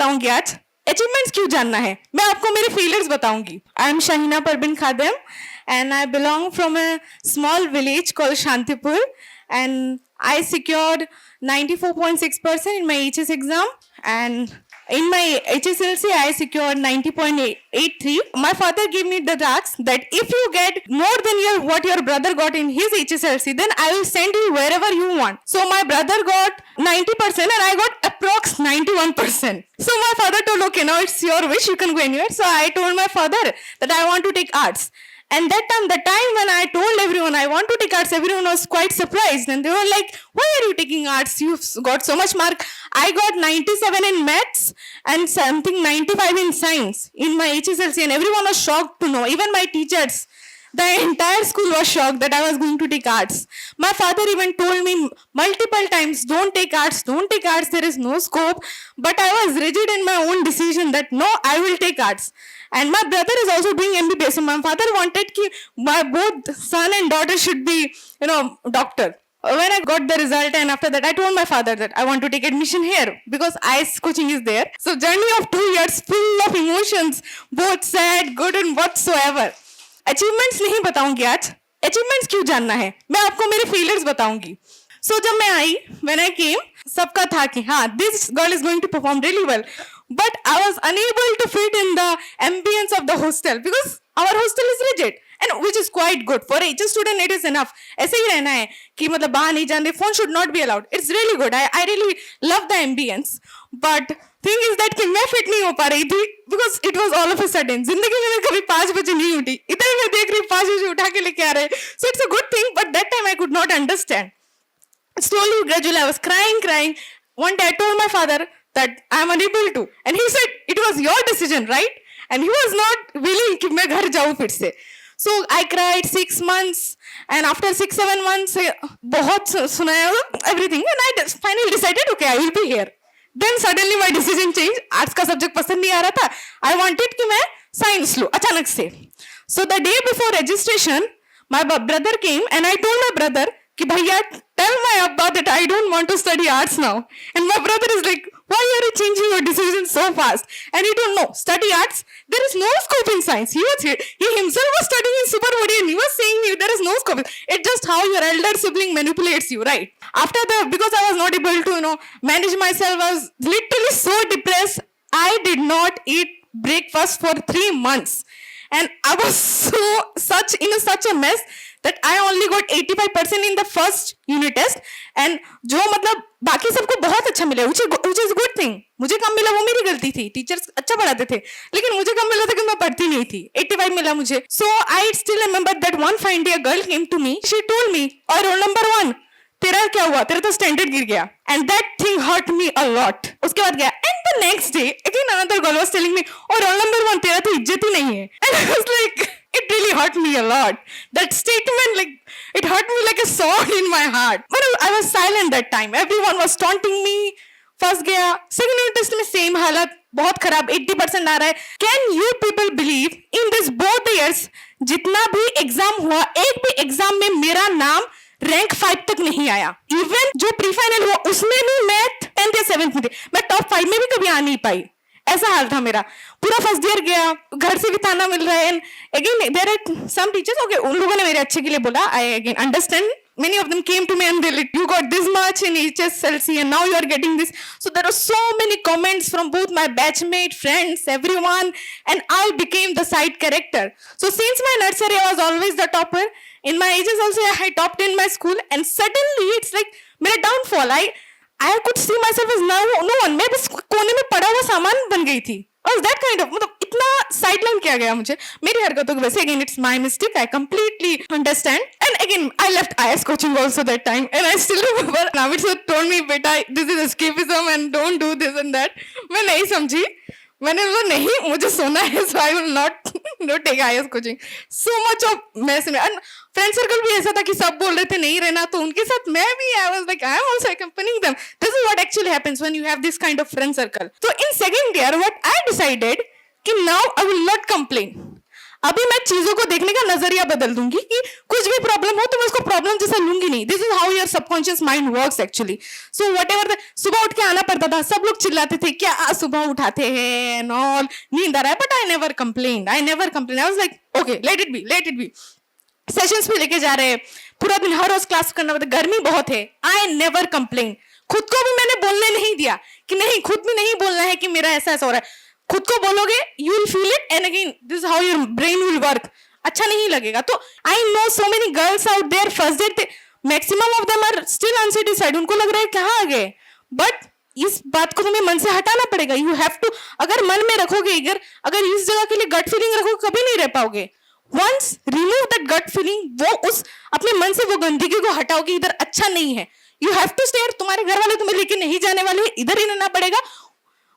बताऊंगी आज। अचीवमेंट्स क्यों जानना है, मैं आपको मेरे फेलियर्स बताऊंगी। I am Shaheena Parveen Khadim and I belong from a small village called Shantipur, and I secured 94.6% in my HS exam, and in my HSLC I secured 90.83. My father gave me the task that if you get more than what your brother got in his HSLC, then I will send you wherever you want. So my brother got 90% and I got approx 91%. So my father told, okay, now it's your wish, you can go anywhere. So I told my father that I want to take arts. And that time, the time when I told everyone I want to take arts, everyone was quite surprised. And they were like, why are you taking arts? You've got so much mark. I got 97 in maths and something 95 in science in my HSLC. And everyone was shocked to know, even my teachers. The entire school was shocked that I was going to take arts. My father even told me multiple times, don't take arts, there is no scope. But I was rigid in my own decision that no, I will take arts. And my brother is also doing MBBS. So my father wanted that my both son and daughter should be, doctor. When I got the result and after that, I told my father that I want to take admission here because IS coaching is there. So journey of 2 years full of emotions, both sad, good and whatsoever. Achievements नहीं बताऊंगी आज। Achievements क्यों जानना है, मैं आपको मेरे failures बताऊंगी। सो जब मैं आई, व्हेन आई केम, सबका था कि हाँ, this girl is going to perform really well, but I was unable to fit in the ambience of the hostel because our hostel is rigid and which is quite good for each student. It is enough, ऐसे ही रहना है कि मतलब बाहर नहीं जाने, phone should not be allowed. It's really good, I really love the ambience, but thing is that कि मैं फिट नहीं हो पा रही थी because it was all of a sudden. जिंदगी में मैं कभी 5 बजे नहीं उठी, इधर मैं देख रही 5 बजे उठा के लेके आ रहे। So it's a good thing, but that time I could not understand. Slowly, gradually, I was crying. One day I told my father that I am unable to, and he said it was your decision, right? And he was not willing कि मैं घर जाऊँ फिर से. So I cried 6 months, and after 6-7 months, बहुत सुनाया everything, and I finally decided, okay, I will be here. Then suddenly my decision changed. Arts का subject पसंद नहीं आ रहा था. I wanted कि मैं science लूँ अचानक से. So the day before registration, my brother came, and I told my brother कि भैया tell my abba that I don't want to study arts now. And my brother is like, why are you changing your decision so fast? And he don't know, study arts, there is no scope in science. He himself was studying in Superbody and he was saying there is no scope. It's just how your elder sibling manipulates you, right? Because I was not able to, manage myself, I was literally so depressed. I did not eat breakfast for 3 months. And I was such a mess that I only got 85% in the first unit test. And जो मतलब बाकी सबको बहुत अच्छा मिला, which is good thing. मुझे कम मिला वो मेरी गलती थी, टीचर्स अच्छा पढ़ाते थे, लेकिन मुझे कम मिला था कि मैं पढ़ती नहीं थी. 85 मिला मुझे. So I still remember that one fine day a girl came to me. She told me, "और roll number 1, तेरा क्या हुआ? तेरा तो स्टैंडर्ड गिर गया." And that thing hurt me a lot. उसके बाद गया. And the next day again another girl was telling me, "और roll number 1, तेरा तो इज्जत ही नहीं है." And I was like, it really hurt me a lot. That statement, it hurt me like a sword in my heart. But I was silent that time. Everyone was taunting me. फंस गया. Second unit test में same हालत, बहुत खराब, 80% आ रहा है. Can you people believe in this both years जितना भी एग्जाम हुआ, एक भी एग्जाम में मेरा नाम रैंक 5 तक नहीं आया. इवन जो प्री फाइनल हुआ उसमें भी मैं 10th या 7th में थी. मैं टॉप 5 में भी कभी आ नहीं पाई. ऐसा हाल था मेरा. पूरा फर्स्ट ईयर गया, घर से भी ताना मिल रहा है. And again there are some teachers, okay, उन लोगों ने मेरे अच्छे के लिए बोला. I again understand. Many of them came to me and they like, you got this much in HSLC and now you are getting this. So there were so many comments from both my batchmate, friends, everyone, and I became the side character. So since my nursery I was always the topper. In my HSLC I topped in my school, and suddenly it's like मेरा downfall. I could see myself as no one. मैं बस कोने में पड़ा हुआ सामान बन गई थी. I was that kind of, मतलब इतना sideline किया गया मुझे मेरी हरकतों की वजह से. Again, it's my mistake. I completely understand. And again, I left IS coaching also that time. And I still remember, Navid sir told me, beta, this is escapism and don't do this and that. मैं नहीं समझी. मैंने बोला नहीं, मुझे सोना है, so I will not take IS coaching. So much of mess. And friend circle भी ऐसा था कि सब बोल रहे थे नहीं रहना, तो उनके साथ मैं भी, I was like, I am also accompanying them. This is what actually happens when you have this kind of friend circle. So in second year, what I decided कि now I will not complain. अभी मैं चीजों को देखने का नजरिया बदल दूंगी कि कुछ भी प्रॉब्लम हो तो मैं उसको प्रॉब्लम जैसा लूंगी नहीं. This is how your subconscious mind works actually. So what ever. सुबह उठ के आना पड़ता था, सब लोग चिल्लाते थे क्या सुबह उठाते हैं एंड ऑल, नींद आ रहा है, but I never complain. I was like okay, let it be. Sessions भी लेके जा रहे हैं, पूरा दिन हर रोज क्लास करना पड़ता, गर्मी बहुत है. I never complain. खुद को भी मैंने बोलने नहीं दिया कि नहीं, खुद भी नहीं बोलना है कि मेरा ऐसा ऐसा हो रहा है. खुद को बोलोगे you will feel it and again this is how your brain will work. अच्छा नहीं लगेगा. तो I know so many girls out there first date maximum of them are still unsatisfied. उनको लग रहा है कहाँ आ गए, बट इस बात को तुम्हें मन से हटाना पड़ेगा. You have to. अगर मन में रखोगे, अगर इस जगह के लिए गट फीलिंग रखोगे, कभी नहीं रह पाओगे. Once remove that gut feeling, वो उस अपने मन से वो गंदगी को हटाओगे, इधर अच्छा नहीं है. You have to stay. तुम्हारे घर वाले तुम्हें लेके नहीं जाने वाले, इधर ही रहना पड़ेगा.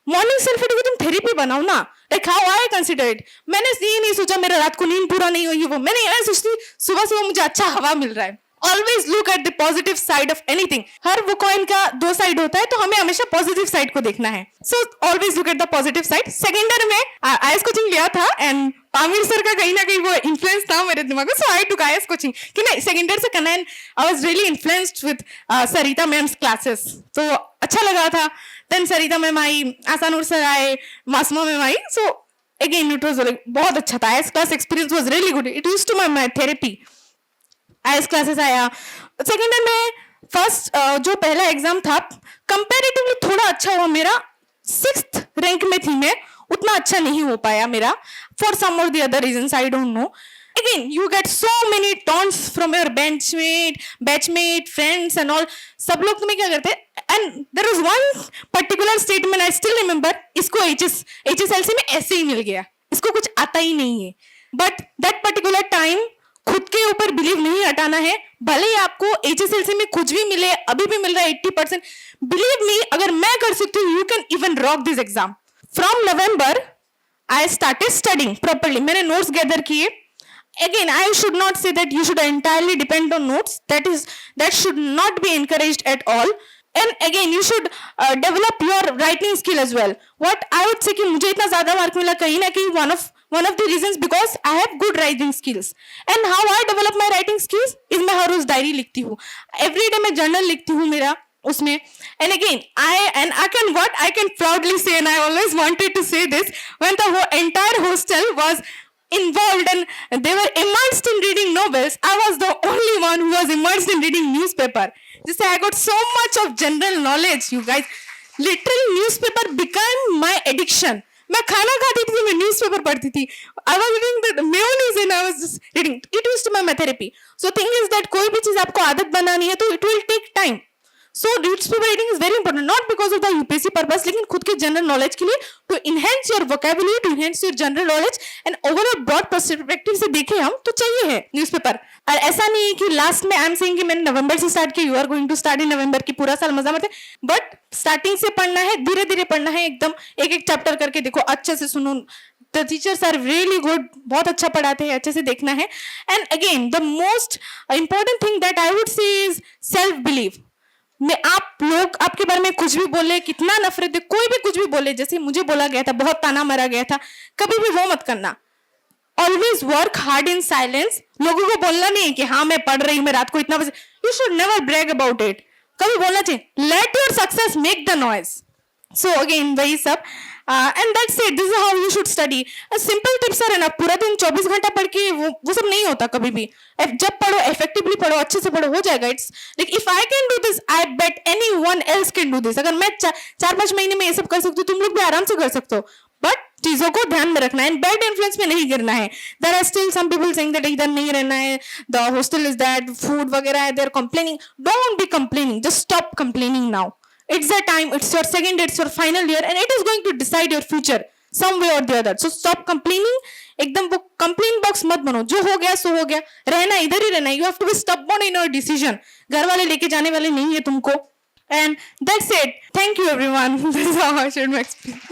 मॉर्निंग सेल्फ को तुम थेरेपी बनाओ ना. Like how I consider it. मैंने ये नहीं सोचा मेरा रात को नींद पूरा नहीं हुई, वो मैंने ये सोचती सुबह सुबह मुझे अच्छा हवा मिल रहा है. Always look at the positive side of anything. हर वो कॉइन का दो साइड होता है, तो हमें हमेशा पॉजिटिव साइड को देखना है. So always look at the positive side. Second year में आईएएस कोचिंग लिया था एंड पामिर सर का कहीं ना कहीं वो इन्फ्लुएंस था मेरे दिमाग में. सो आई टुक आईएएस कोचिंग कि नहीं, सेकेंड ईयर से करना है. I was really influenced with Sarita ma'am's classes, तो अच्छा लगा था. देन सरिता मैम आई, आसानूर सर आए, मासूमा मैम आई. सो अगेन इट वाज बहुत अच्छा था. IAS class experience was really good. It used to my therapy. IAS classes आया. सेकेंड ईयर में फर्स्ट जो पहला एग्जाम था कंपैरेटिवली थोड़ा अच्छा हुआ मेरा. 6th रैंक में थी मैं, उतना अच्छा नहीं हो पाया मेरा फॉर सम और the other reasons, I don't know. Again, you get so many taunts from your batchmate, friends and all. सब लोग तुम्हें क्या करते हैं. And there was one particular statement I still remember. इसको HSLC में ऐसे ही मिल गया, इसको कुछ आता ही नहीं है. But that particular time खुद के ऊपर बिलीव नहीं हटाना है. भले ही आपको HSLC में कुछ भी मिले, अभी भी मिल रहा है 80%. बिलीव मी, अगर मैं कर सकती हूँ, you can even rock this exam. From November I started studying properly. मैंने नोट्स गैदर किए. Again, I should not say that you should entirely depend on notes. That should not be encouraged at all. And again, you should develop your writing skill as well. What I would say कि मुझे इतना ज़्यादा mark मिला कहीं ना कहीं one of the reasons because I have good writing skills. And how I develop my writing skills is मैं हर रोज diary लिखती हूँ. Every day मैं जर्नल लिखती हूँ मेरा उसमें. And again, I can proudly say, and I always wanted to say this, when the whole entire hostel was involved and they were immersed in reading novels, I was the only one who was immersed in reading newspaper. Just I got so much of general knowledge, you guys. Literally newspaper became my addiction. मैं खाना खाती थी, मैं newspaper पढ़ती थी. I was reading the mayonnaise and I was just reading. It used to be my therapy. So thing is that कोई भी चीज आपको आदत बनानी है तो it will take time. So newspaper reading is very important, not because of the UPSC purpose, लेकिन खुद के जनरल नॉलेज के लिए, to enhance your vocabulary, to enhance your general knowledge and overall broad perspective से देखें हम तो चाहिए है न्यूज़पेपर. और ऐसा नहीं है कि लास्ट में आई एम सेइंग कि मैंने नवंबर से स्टार्ट किया, you are going to start in November की पूरा साल मजा मत है. बट स्टार्टिंग से पढ़ना है, धीरे धीरे पढ़ना है, एकदम एक एक चैप्टर करके देखो, अच्छे से सुनो. The teachers are really good, बहुत अच्छा पढ़ाते हैं, अच्छे से देखना है. And again, the most important thing that I would say is self belief. मैं आप लोग आपके बारे में कुछ भी बोले, कितना नफरत दे, कोई भी कुछ भी बोले, जैसे मुझे बोला गया था, बहुत ताना मारा गया था, कभी भी वो मत करना. Always work hard in silence. लोगों को बोलना नहीं है कि हाँ मैं पढ़ रही हूँ, मैं रात को इतना बजे. You should never brag about it. कभी बोलना चाहिए, let your success make the noise. So again वही सब. And that's it. This is how you should study. Simple tips are enough. पूरा दिन 24 घंटा पढ़ के वो सब नहीं होता कभी भी. जब पढ़ो, इफेक्टिवली पढ़ो, अच्छे से पढ़ो, हो जाएगा. It's like if I can do this, I bet anyone else can do this. अगर मैं 4-5 महीने में ये सब कर सकती हूँ, तुम लोग भी आराम से कर सकते हो. बट चीजों को ध्यान में रखना है, बैड इन्फ्लुएंस में नहीं गिरना है. There are still some people saying that इधर नहीं रहना है, the hostel is that, food वगैरह है, they are complaining. Don't be complaining, just stop complaining now. It's the time, it's your second year, it's your final year and it is going to decide your future some way or the other. So stop complaining. एकदम वो complaint box मत बनो. जो हो गया सो हो गया, रहना इधर ही रहना. You have to be stubborn in your decision. घर वाले लेके जाने वाले नहीं है तुमको. And that's it. Thank you everyone. This is how I shared my experience.